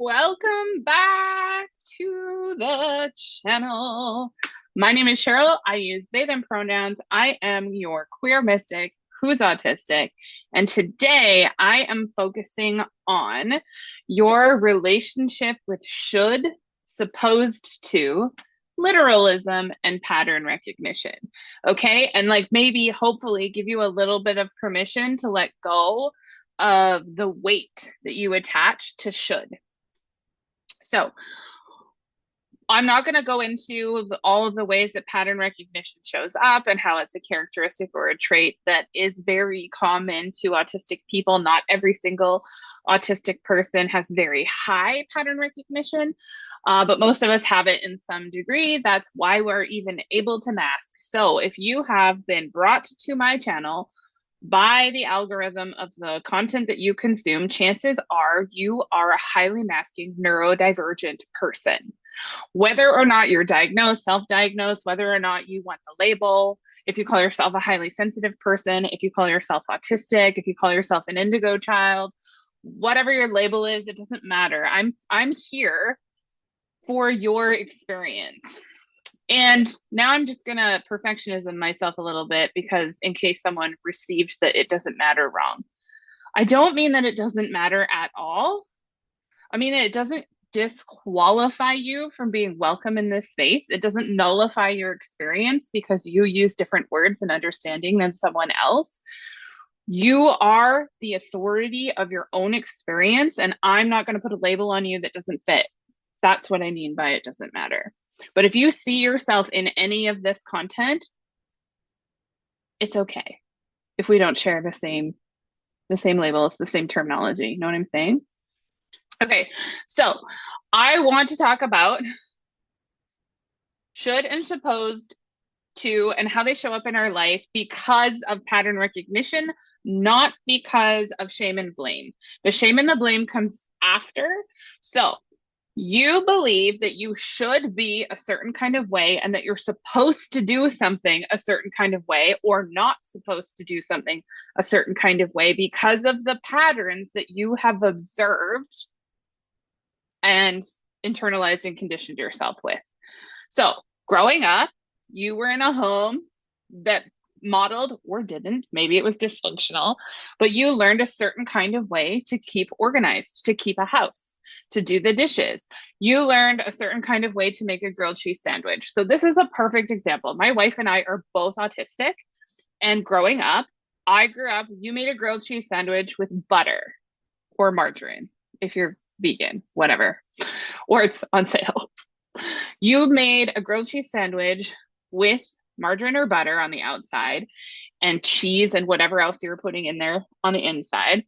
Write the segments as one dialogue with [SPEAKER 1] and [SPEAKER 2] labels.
[SPEAKER 1] Welcome back to the channel. My name is Cheryl. I use they, them pronouns. I am your queer mystic who's autistic. And today I am focusing on your relationship with should, supposed to, literalism, and pattern recognition. Okay. And like maybe hopefully give you a little bit of permission to let go of the weight that you attach to should. So I'm not going to go into all of the ways that pattern recognition shows up and how it's a characteristic or a trait that is very common to autistic people. Not every single autistic person has very high pattern recognition, but most of us have it in some degree. That's why we're even able to mask. So if you have been brought to my channel by the algorithm of the content that you consume, chances are you are a highly masking neurodivergent person. Whether or not you're diagnosed, self-diagnosed, whether or not you want the label, if you call yourself a highly sensitive person, if you call yourself autistic, if you call yourself an indigo child, whatever your label is, it doesn't matter. I'm here for your experience. And now I'm just going to perfectionism myself a little bit because in case someone received that it doesn't matter wrong. I don't mean that it doesn't matter at all. I mean, it doesn't disqualify you from being welcome in this space. It doesn't nullify your experience because you use different words and understanding than someone else. You are the authority of your own experience, and I'm not going to put a label on you that doesn't fit. That's what I mean by it doesn't matter. But if you see yourself in any of this content, it's okay if we don't share the same labels, the same terminology. You know what I'm saying? Okay, so I want to talk about should and supposed to and how they show up in our life because of pattern recognition, not because of shame and blame. The shame and the blame comes after. So you believe that you should be a certain kind of way and that you're supposed to do something a certain kind of way or not supposed to do something a certain kind of way because of the patterns that you have observed and internalized and conditioned yourself with. So growing up, you were in a home that modeled or didn't, maybe it was dysfunctional, but you learned a certain kind of way to keep organized, to keep a house, to do the dishes. You learned a certain kind of way to make a grilled cheese sandwich. So this is a perfect example. My wife and I are both autistic, and growing up, you made a grilled cheese sandwich with butter or margarine if you're vegan, whatever, or it's on sale. You made a grilled cheese sandwich with margarine or butter on the outside and cheese and whatever else you were putting in there on the inside.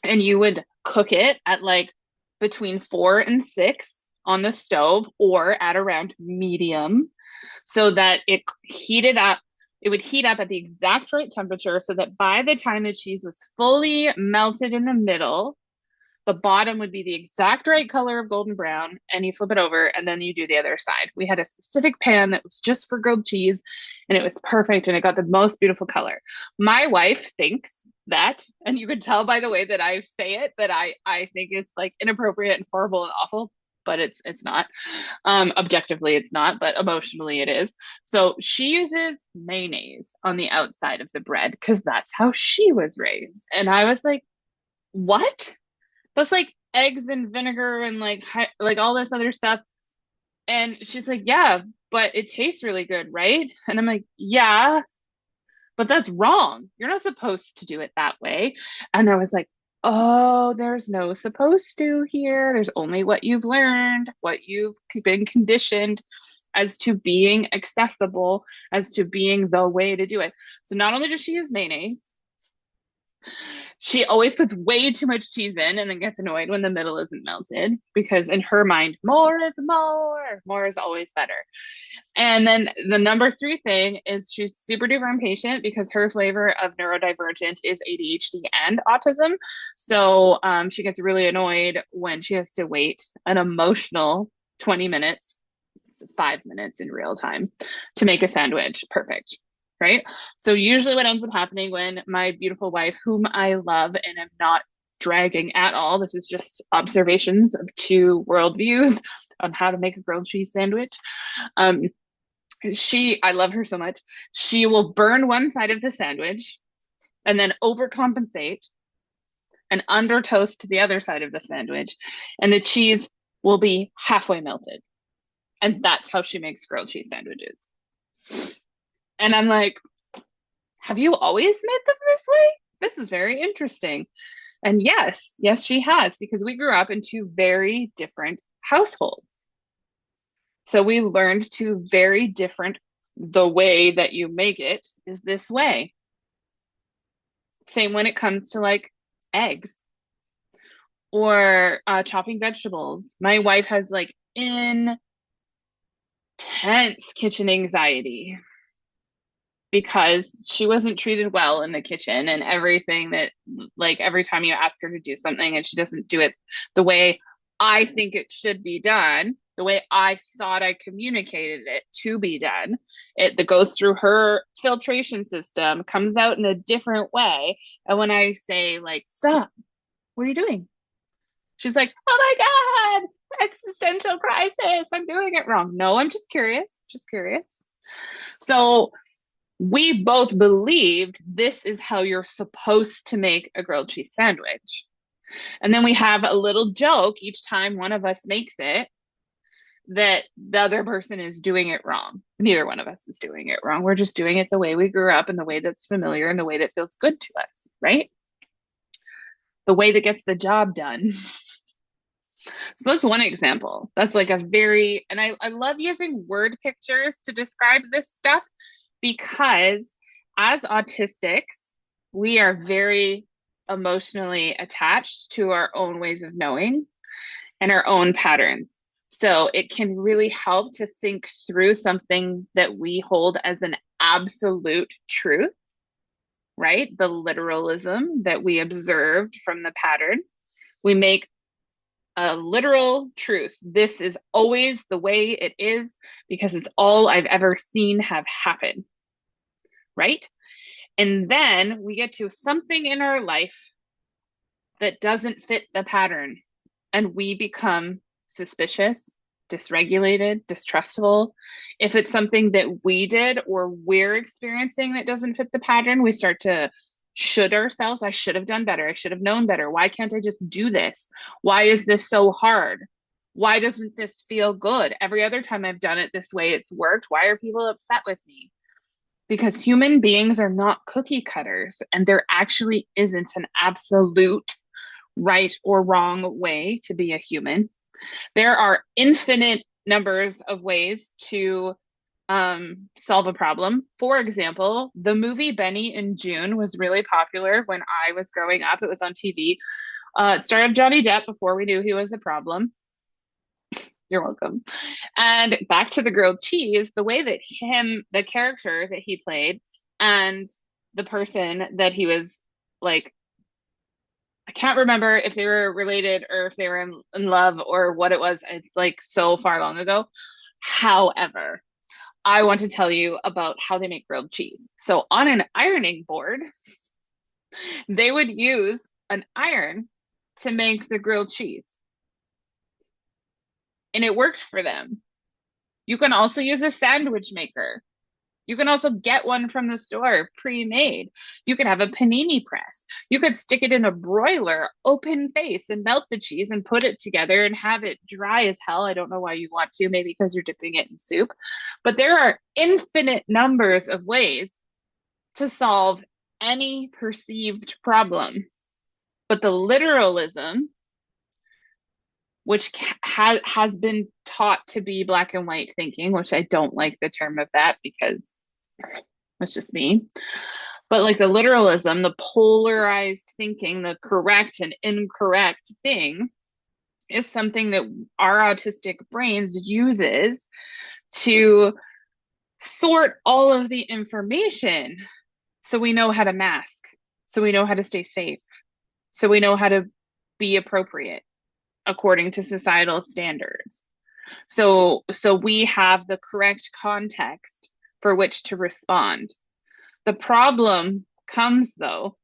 [SPEAKER 1] And you would cook it at like between 4 and 6 on the stove or at around medium so that it heated up. It would heat up at the exact right temperature so that by the time the cheese was fully melted in the middle, the bottom would be the exact right color of golden brown, and you flip it over and then you do the other side. We had a specific pan that was just for grilled cheese and it was perfect and it got the most beautiful color. My wife thinks that, and you can tell by the way that I say it, that I think it's like inappropriate and horrible and awful, but it's not. Objectively, it's not, but emotionally it is. So she uses mayonnaise on the outside of the bread because that's how she was raised. And I was like, what? That's like eggs and vinegar and like all this other stuff. And she's like, yeah, but it tastes really good, right? And I'm like, yeah, but that's wrong. You're not supposed to do it that way. And I was like, oh, there's no supposed to here. There's only what you've learned, what you've been conditioned as to being accessible, as to being the way to do it. So not only does she use mayonnaise, she always puts way too much cheese in and then gets annoyed when the middle isn't melted because in her mind, more is more. More is always better. And then the number 3 thing is she's super duper impatient because her flavor of neurodivergent is ADHD and autism. So she gets really annoyed when she has to wait an emotional 20 minutes, 5 minutes in real time to make a sandwich perfect. Right? So usually what ends up happening when my beautiful wife, whom I love and am not dragging at all. This is just observations of two worldviews on how to make a grilled cheese sandwich. Um, I love her so much. She will burn one side of the sandwich and then overcompensate and under toast the other side of the sandwich, and the cheese will be halfway melted. And that's how she makes grilled cheese sandwiches. And I'm like, have you always made them this way? This is very interesting. And yes, she has, because we grew up in two very different households. So we learned two very different, the way that you make it is this way. Same when it comes to like eggs or chopping vegetables. My wife has like intense kitchen anxiety because she wasn't treated well in the kitchen, and everything that, like, every time you ask her to do something and she doesn't do it the way I think it should be done, the way I thought I communicated it to be done, it that goes through her filtration system comes out in a different way. And when I say, like, stop, what are you doing? She's like, oh my God, existential crisis. I'm doing it wrong. No, I'm just curious. Just curious. So we both believed this is how you're supposed to make a grilled cheese sandwich. And then we have a little joke each time one of us makes it that the other person is doing it wrong. Neither one of us is doing it wrong. We're just doing it the way we grew up and the way that's familiar and the way that feels good to us, right? The way that gets the job done. So that's one example. That's like a very, and I love using word pictures to describe this stuff, because as autistics, we are very emotionally attached to our own ways of knowing and our own patterns. So it can really help to think through something that we hold as an absolute truth, right? The literalism that we observed from the pattern. We make a literal truth. This is always the way it is because it's all I've ever seen have happen, right? And then we get to something in our life that doesn't fit the pattern, and we become suspicious, dysregulated, distrustful. If it's something that we did or we're experiencing that doesn't fit the pattern, we start to should ourselves. I should have done better. I should have known better. Why can't I just do this? Why is this so hard? Why doesn't this feel good? Every other time I've done it this way, it's worked. Why are people upset with me? Because human beings are not cookie cutters, and there actually isn't an absolute right or wrong way to be a human. There are infinite numbers of ways to solve a problem. For example, the movie Benny and June was really popular when I was growing up. It was on TV. It starred Johnny Depp before we knew he was a problem. You're welcome. And back to the grilled cheese, the way that the character that he played, and the person that he was like, I can't remember if they were related or if they were in love or what it was. It's like so far long ago. However, I want to tell you about how they make grilled cheese. So on an ironing board, they would use an iron to make the grilled cheese. And it worked for them. You can also use a sandwich maker. You can also get one from the store pre-made. You could have a panini press. You could stick it in a broiler, open face, and melt the cheese and put it together and have it dry as hell. I don't know why you want to, maybe because you're dipping it in soup. But there are infinite numbers of ways to solve any perceived problem. But the literalism, which has been taught to be black and white thinking, which I don't like the term of that because that's just me. But like the literalism, the polarized thinking, the correct and incorrect thing is something that our autistic brains uses to sort all of the information so we know how to mask, so we know how to stay safe, so we know how to be appropriate according to societal standards. So we have the correct context for which to respond. The problem comes, though,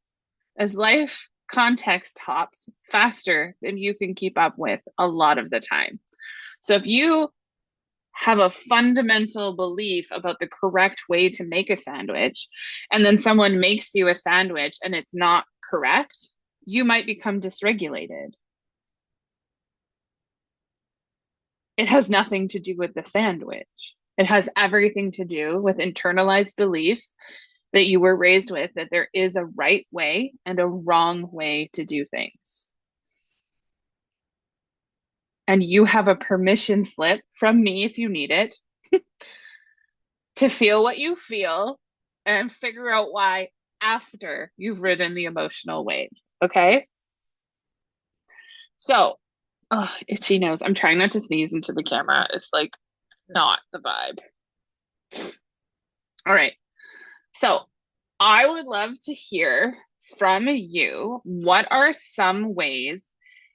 [SPEAKER 1] as life context hops faster than you can keep up with a lot of the time. So if you have a fundamental belief about the correct way to make a sandwich, and then someone makes you a sandwich and it's not correct, you might become dysregulated. It has nothing to do with the sandwich. It has everything to do with internalized beliefs that you were raised with, that there is a right way and a wrong way to do things. And you have a permission slip from me, if you need it, to feel what you feel and figure out why after you've ridden the emotional wave. Okay? So, itchy nose. I'm trying not to sneeze into the camera. It's like not the vibe. All right. So, I would love to hear from you. What are some ways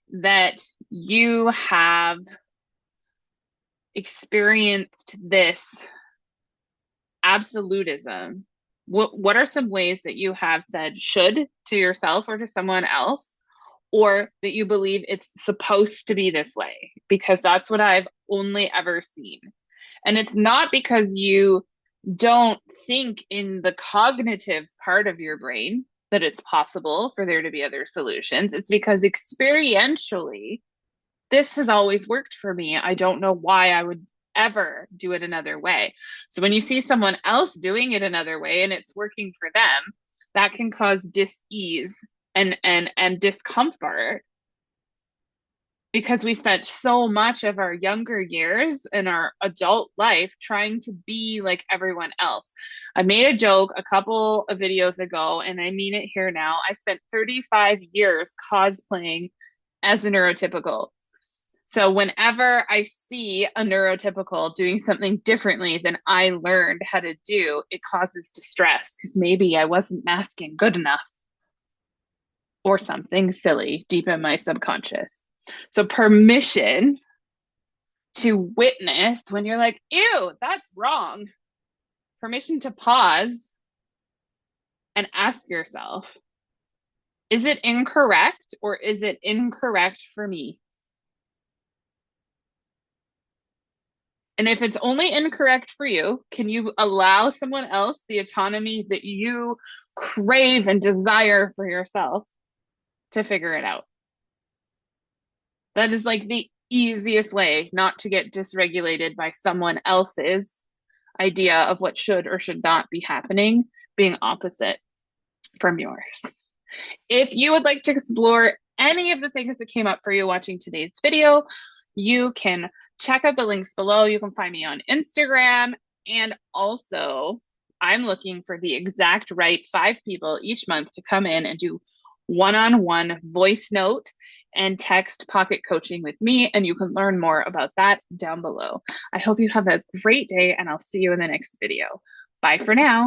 [SPEAKER 1] that you have experienced this absolutism? What are some ways that you have said should to yourself or to someone else, or that you believe it's supposed to be this way? Because that's what I've only ever seen. And it's not because you don't think in the cognitive part of your brain that it's possible for there to be other solutions. It's because experientially, this has always worked for me. I don't know why I would ever do it another way. So when you see someone else doing it another way and it's working for them, that can cause dis-ease and discomfort, because we spent so much of our younger years and our adult life trying to be like everyone else. I made a joke a couple of videos ago, and I mean it here now. I spent 35 years cosplaying as a neurotypical. So whenever I see a neurotypical doing something differently than I learned how to do, it causes distress because maybe I wasn't masking good enough or something silly deep in my subconscious. So permission to witness when you're like, ew, that's wrong. Permission to pause and ask yourself, is it incorrect or is it incorrect for me? And if it's only incorrect for you, can you allow someone else the autonomy that you crave and desire for yourself to figure it out? That is like the easiest way not to get dysregulated by someone else's idea of what should or should not be happening, being opposite from yours. If you would like to explore any of the things that came up for you watching today's video, you can check out the links below. You can find me on Instagram. And also, I'm looking for the exact right 5 people each month to come in and do one-on-one voice note and text pocket coaching with me. And you can learn more about that down below. I hope you have a great day, and I'll see you in the next video. Bye for now.